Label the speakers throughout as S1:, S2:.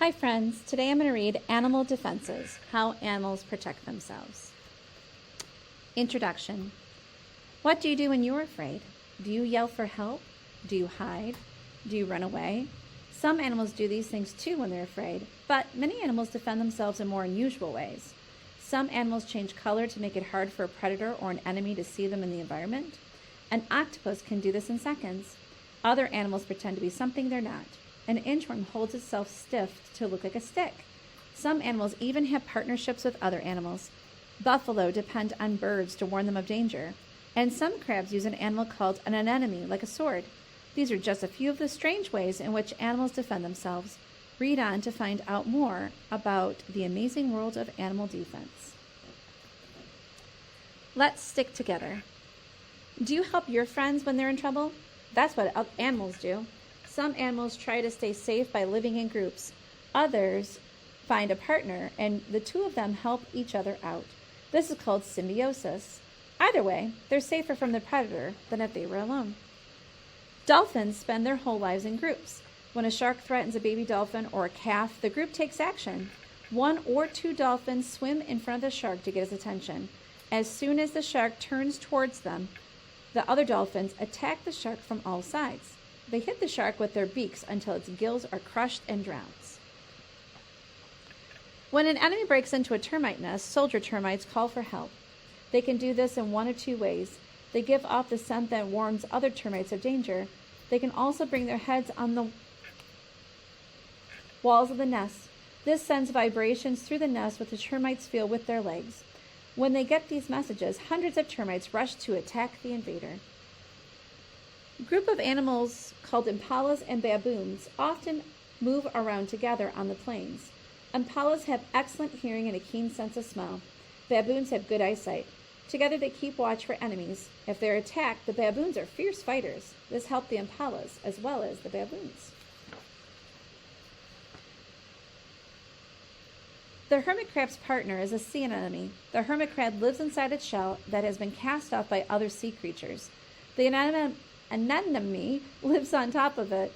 S1: Hi friends, today I'm going to read Animal Defenses, How Animals Protect Themselves. Introduction. What do you do when you're afraid? Do you yell for help? Do you hide? Do you run away? Some animals do these things too when they're afraid, but many animals defend themselves in more unusual ways. Some animals change color to make it hard for a predator or an enemy to see them in the environment. An octopus can do this in seconds. Other animals pretend to be something they're not. An inchworm holds itself stiff to look like a stick. Some animals even have partnerships with other animals. Buffalo depend on birds to warn them of danger. And some crabs use an animal called an anemone, like a sword. These are just a few of the strange ways in which animals defend themselves. Read on to find out more about the amazing world of animal defense. Let's stick together. Do you help your friends when they're in trouble? That's what animals do. Some animals try to stay safe by living in groups. Others find a partner, and the two of them help each other out. This is called symbiosis. Either way, they're safer from the predator than if they were alone. Dolphins spend their whole lives in groups. When a shark threatens a baby dolphin or a calf, the group takes action. One or two dolphins swim in front of the shark to get his attention. As soon as the shark turns towards them, the other dolphins attack the shark from all sides. They hit the shark with their beaks until its gills are crushed and drowns. When an enemy breaks into a termite nest, soldier termites call for help. They can do this in one of two ways. They give off the scent that warns other termites of danger. They can also bring their heads on the walls of the nest. This sends vibrations through the nest which the termites feel with their legs. When they get these messages, hundreds of termites rush to attack the invader. A group of animals called Impalas and baboons often move around together on the plains. Impalas have excellent hearing and a keen sense of smell. Baboons have good eyesight. Together they keep watch for enemies. If they're attacked, the baboons are fierce fighters. This helped the Impalas as well as the baboons. The hermit crab's partner is a sea anemone. The hermit crab lives inside its shell that has been cast off by other sea creatures. The anemone lives on top of it.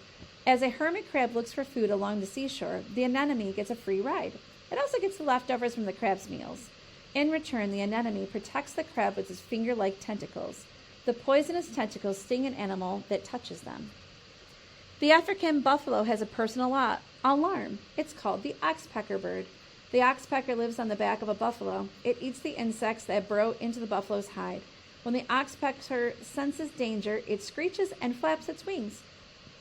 S1: As a hermit crab looks for food along the seashore, the anemone gets a free ride. It also gets the leftovers from the crab's meals. In return, the anemone protects the crab with its finger-like tentacles. The poisonous tentacles sting an animal that touches them. The African buffalo has a personal alarm. It's called the oxpecker bird. The oxpecker lives on the back of a buffalo. It eats the insects that burrow into the buffalo's hide. When the oxpecker senses danger, it screeches and flaps its wings.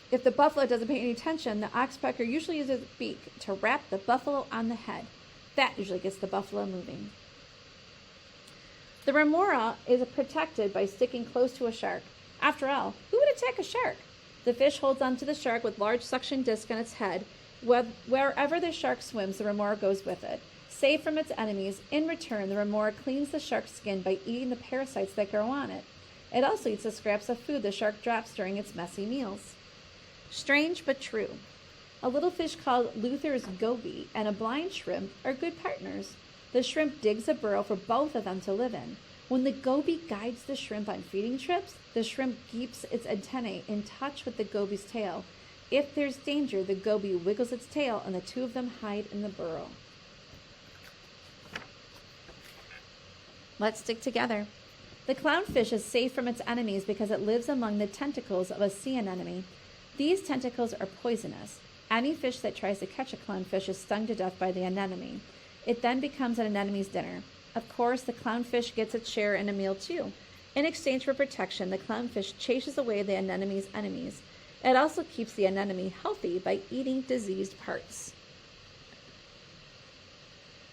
S1: If the buffalo doesn't pay any attention, the oxpecker usually uses its beak to rap the buffalo on the head. That usually gets the buffalo moving. The Remora is protected by sticking close to a shark. After all, who would attack a shark? The fish holds onto the shark with large suction disc on its head. Wherever the shark swims, the Remora goes with it. Safe from its enemies, in return, the Remora cleans the shark's skin by eating the parasites that grow on it. It also eats the scraps of food the shark drops during its messy meals. Strange but true. A little fish called Luther's gobi and a blind shrimp are good partners. The shrimp digs a burrow for both of them to live in. When the gobi guides the shrimp on feeding trips, the shrimp keeps its antennae in touch with the gobi's tail. If there's danger, the gobi wiggles its tail and the two of them hide in the burrow. Let's stick together. The clownfish is safe from its enemies because it lives among the tentacles of a sea anemone. These tentacles are poisonous. Any fish that tries to catch a clownfish is stung to death by the anemone. It then becomes an anemone's dinner. Of course, the clownfish gets its share in a meal too. In exchange for protection, the clownfish chases away the anemone's enemies. It also keeps the anemone healthy by eating diseased parts.